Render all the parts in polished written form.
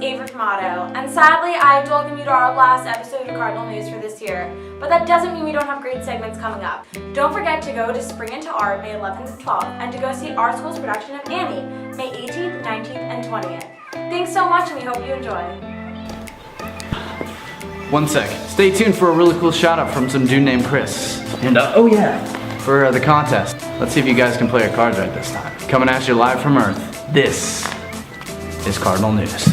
Avery Tomato, and sadly I have to welcome you to our last episode of Cardinal News for this year, but that doesn't mean we don't have great segments coming up. Don't forget to go to Spring Into Art May 11th to 12th, and to go see our school's production of Annie, May 18th, 19th, and 20th. Thanks so much, and we hope you enjoy. 1 sec. Stay tuned for a really cool shout out from some dude named Chris. And oh yeah, for the contest. Let's see if you guys can play your cards right this time. Coming at you live from Earth. This is Cardinal News.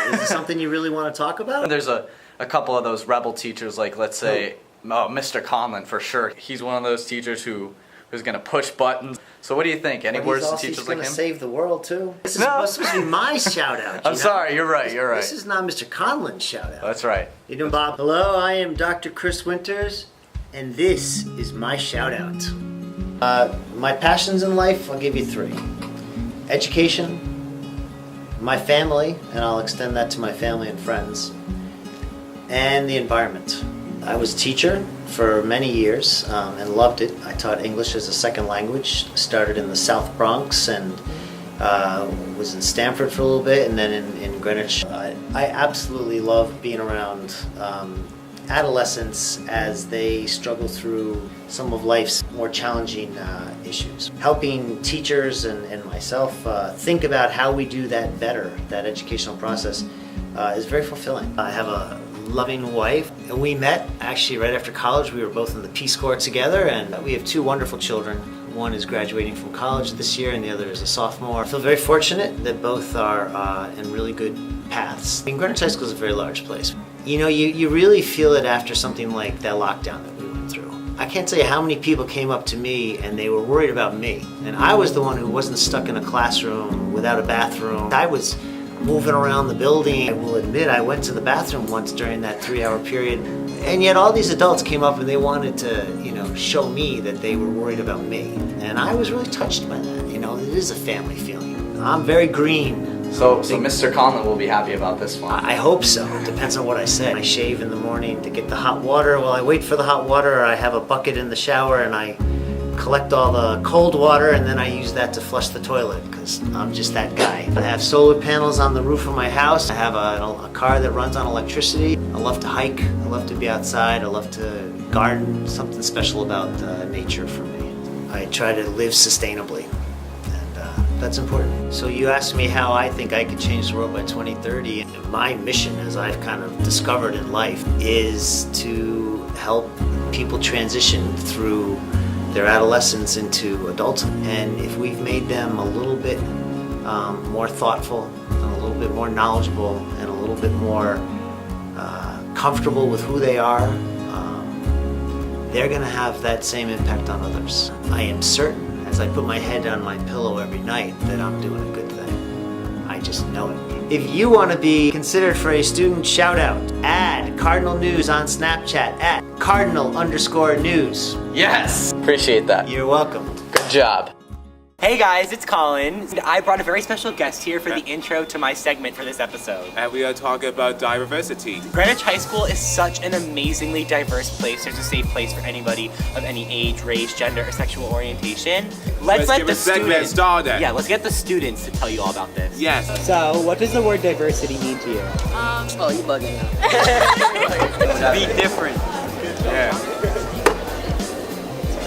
Is this something you really want to talk about? There's a couple of those rebel teachers, like let's say Mr. Conlon for sure. He's one of those teachers who's gonna push buttons. So what do you think? Any words to teachers like him? He's gonna save the world too. This is supposed to be my shout out. I'm sorry, you're right. This is not Mr. Conlon's shout out. That's right. You doing, Bob? Hello, I am Dr. Chris Winters, and this is my shout out. My passions in life, I'll give you 3. Education, my family, and I'll extend that to my family and friends, and the environment. I was a teacher for many years and loved it. I taught English as a second language, started in the South Bronx and was in Stamford for a little bit, and then in Greenwich. I absolutely love being around adolescents as they struggle through some of life's more challenging issues. Helping teachers and myself think about how we do that better, that educational process, is very fulfilling. I have a loving wife, and we met actually right after college. We were both in the Peace Corps together, and we have 2 wonderful children. One is graduating from college this year, and the other is a sophomore. I feel very fortunate that both are in really good paths. Greenwich High School is a very large place. You know, you really feel it after something like that lockdown that we went through. I can't tell you how many people came up to me and they were worried about me. And I was the one who wasn't stuck in a classroom without a bathroom. I was moving around the building. I will admit I went to the bathroom once during that 3-hour period. And yet all these adults came up and they wanted to, show me that they were worried about me. And I was really touched by that. It is a family feeling. I'm very green. So Mr. Conlon will be happy about this one. I hope so. It depends on what I say. I shave in the morning to get the hot water. While I wait for the hot water, I have a bucket in the shower and I collect all the cold water, and then I use that to flush the toilet because I'm just that guy. I have solar panels on the roof of my house. I have a car that runs on electricity. I love to hike. I love to be outside. I love to garden. Something special about nature for me. I try to live sustainably. That's important. So you asked me how I think I could change the world by 2030. My mission, as I've kind of discovered in life, is to help people transition through their adolescence into adulthood. And if we've made them a little bit more thoughtful, and a little bit more knowledgeable, and a little bit more comfortable with who they are, they're gonna have that same impact on others. I am certain, as I put my head on my pillow every night, that I'm doing a good thing. I just know it. If you want to be considered for a student shout out, add Cardinal News on Snapchat at Cardinal_News. Yes! Appreciate that. You're welcome. Good job. Hey guys, it's Colin. I brought a very special guest here for the intro to my segment for this episode. And we are talking about diversity. Greenwich High School is such an amazingly diverse place. There's a safe place for anybody of any age, race, gender, or sexual orientation. Let's let the students started. Yeah, let's get the students to tell you all about this. Yes. So, what does the word diversity mean to you? Oh, you bugging now. Be different. Yeah.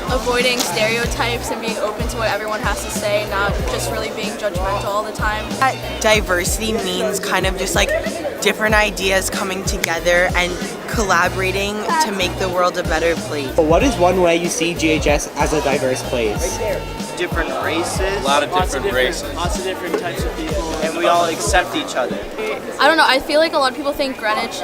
Avoiding stereotypes and being open to what everyone has to say, not just really being judgmental all the time. Diversity means kind of just like different ideas coming together and collaborating to make the world a better place. What is one way you see GHS as a diverse place? Different races. A lot of different races. Lots of different types of people. And we all accept each other. I don't know, I feel like a lot of people think Greenwich,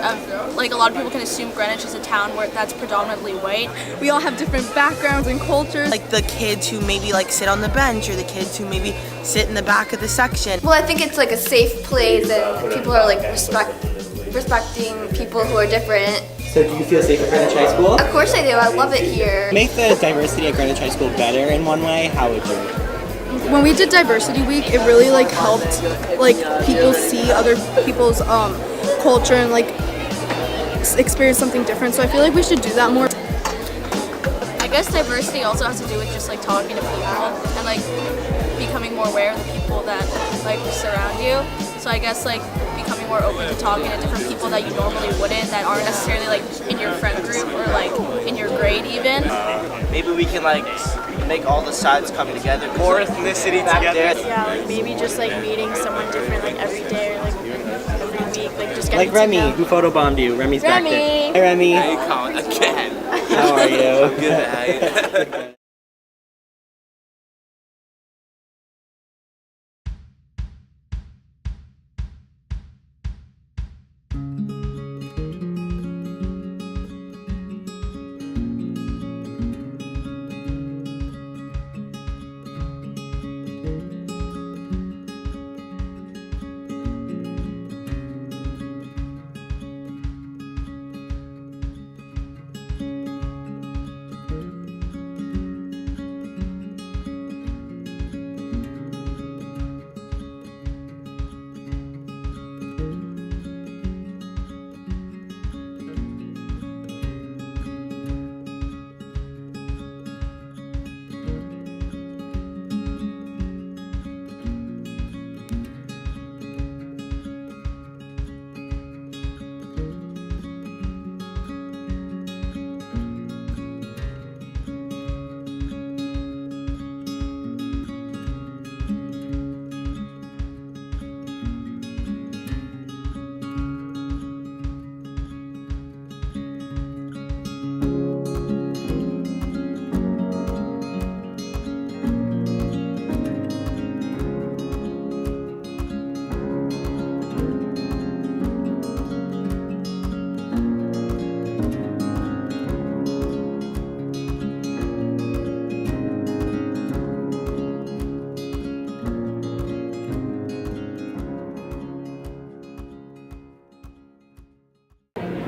like a lot of people can assume Greenwich is a town where that's predominantly white. We all have different backgrounds and cultures. Like the kids who maybe like sit on the bench, or the kids who maybe sit in the back of the section. Well, I think it's like a safe place and people are like respecting people who are different. So do you feel safe at Greenwich High School? Of course I do. I love it here. Make the diversity at Greenwich High School better in one way, how would you? When we did Diversity Week, it really like helped like people see other people's culture and like experience something different. So I feel like we should do that more. I guess diversity also has to do with just like talking to people and like becoming more aware of the people that like surround you. So I guess like becoming more open to talking to different people that you normally wouldn't, that aren't necessarily like in your friend group or like in your grade even. Maybe we can like make all the sides come together. More ethnicity together. Yeah, like maybe just like meeting someone different like every day or like every week, like just getting Like to Remy, know. who photobombed you. Remy's back there. Remy. Hi Remy. Hey, Colin, again. How are you? Good.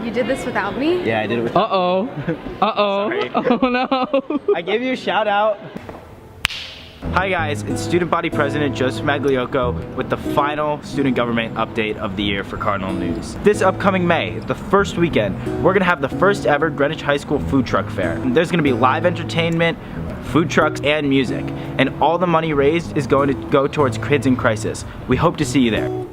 You did this without me? Yeah, I did it with Uh-oh. Uh-oh. Sorry. Oh no. I gave you a shout out. Hi guys, it's Student Body President Joseph Magliocco with the final student government update of the year for Cardinal News. This upcoming May, the first weekend, we're gonna have the first ever Greenwich High School Food Truck Fair. There's gonna be live entertainment, food trucks, and music. And all the money raised is going to go towards Kids in Crisis. We hope to see you there.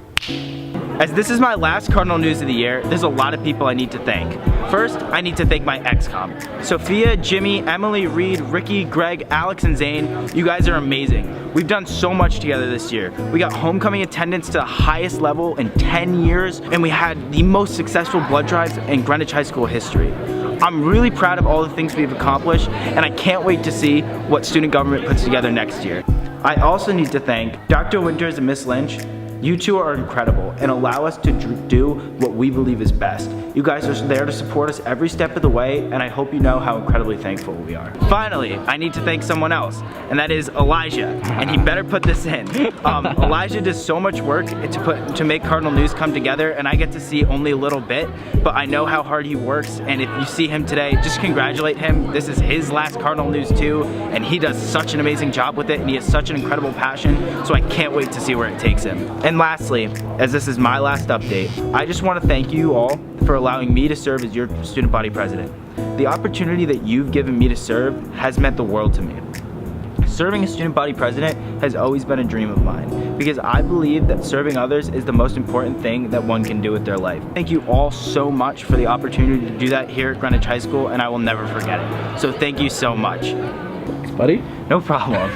As this is my last Cardinal News of the year, there's a lot of people I need to thank. First, I need to thank my ex-com. Sophia, Jimmy, Emily, Reed, Ricky, Greg, Alex, and Zane. You guys are amazing. We've done so much together this year. We got homecoming attendance to the highest level in 10 years, and we had the most successful blood drives in Greenwich High School history. I'm really proud of all the things we've accomplished, and I can't wait to see what student government puts together next year. I also need to thank Dr. Winters and Miss Lynch. You two are incredible and allow us to do what we believe is best. You guys are there to support us every step of the way, and I hope you know how incredibly thankful we are. Finally, I need to thank someone else, and that is Elijah, and he better put this in. Elijah does so much work to make Cardinal News come together, and I get to see only a little bit, but I know how hard he works, and if you see him today, just congratulate him. This is his last Cardinal News too, and he does such an amazing job with it, and he has such an incredible passion, so I can't wait to see where it takes him. And lastly, as this is my last update, I just want to thank you all for allowing me to serve as your student body president. The opportunity that you've given me to serve has meant the world to me. Serving as student body president has always been a dream of mine because I believe that serving others is the most important thing that one can do with their life. Thank you all so much for the opportunity to do that here at Greenwich High School, and I will never forget it. So thank you so much. Buddy? No problem.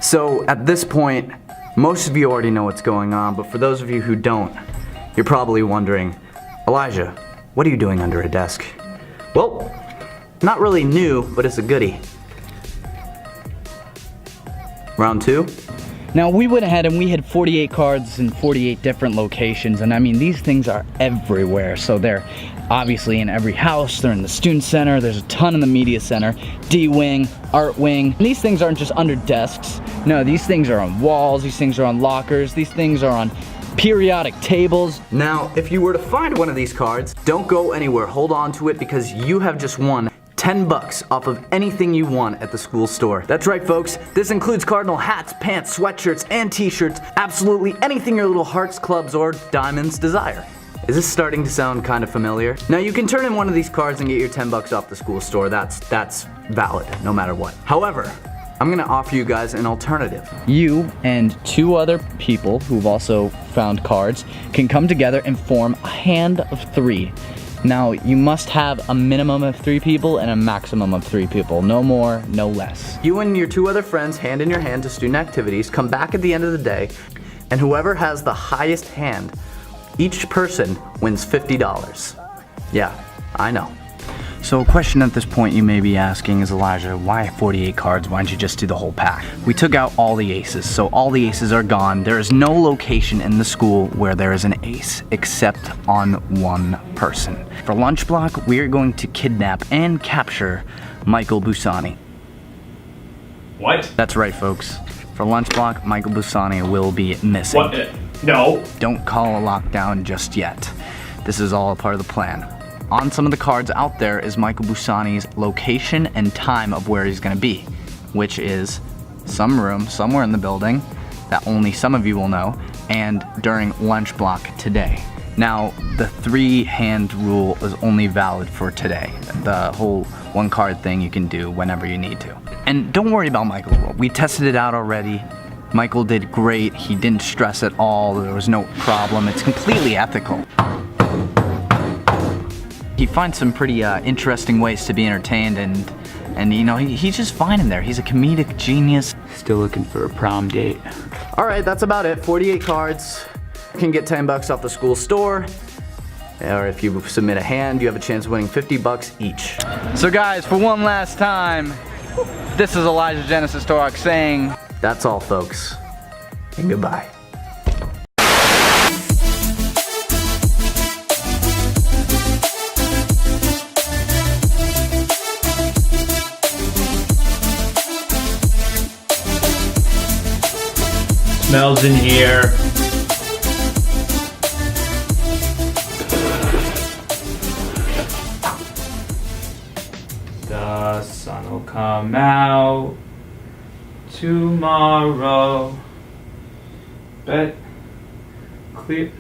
So at this point, most of you already know what's going on, but for those of you who don't, you're probably wondering, Elijah, what are you doing under a desk? Well, not really new, but it's a goodie. Round two? Now we went ahead and we had 48 cards in 48 different locations, and I mean these things are everywhere. So they're obviously in every house, they're in the student center, there's a ton in the media center, D wing, art wing. And these things aren't just under desks, No, these things are on walls, these things are on lockers, these things are on periodic tables. Now, if you were to find one of these cards, don't go anywhere. Hold on to it because you have just won 10 bucks off of anything you want at the school store. That's right, folks. This includes Cardinal hats, pants, sweatshirts, and t-shirts. Absolutely anything your little hearts, clubs, or diamonds desire. Is this starting to sound kind of familiar? Now, you can turn in one of these cards and get your 10 bucks off the school store. That's valid, no matter what. However, I'm gonna offer you guys an alternative. You and 2 other people who've also found cards can come together and form a hand of 3. Now, you must have a minimum of 3 people and a maximum of 3 people. No more, no less. You and your 2 other friends, hand in your hand to student activities, come back at the end of the day, and whoever has the highest hand, each person wins $50. Yeah, I know. So a question at this point you may be asking is, Elijah, why 48 cards? Why don't you just do the whole pack? We took out all the aces, so all the aces are gone. There is no location in the school where there is an ace, except on one person. For lunch block, we are going to kidnap and capture Michael Busani. What? That's right, folks. For lunch block, Michael Busani will be missing. What? No. Don't call a lockdown just yet. This is all a part of the plan. On some of the cards out there is Michael Busani's location and time of where he's gonna be, which is some room somewhere in the building that only some of you will know, and during lunch block today. Now, the 3-hand rule is only valid for today. The whole 1 card thing you can do whenever you need to. And don't worry about Michael's rule. We tested it out already. Michael did great. He didn't stress at all. There was no problem. It's completely ethical. He finds some pretty interesting ways to be entertained, and you know, he's just fine in there. He's a comedic genius. Still looking for a prom date. All right, that's about it. 48 cards. You can get 10 bucks off the school store. Or if you submit a hand, you have a chance of winning 50 bucks each. So guys, for one last time, this is Elijah Genesis Torok saying, that's all, folks, and goodbye. Smells in here. The sun will come out tomorrow. Bet clear.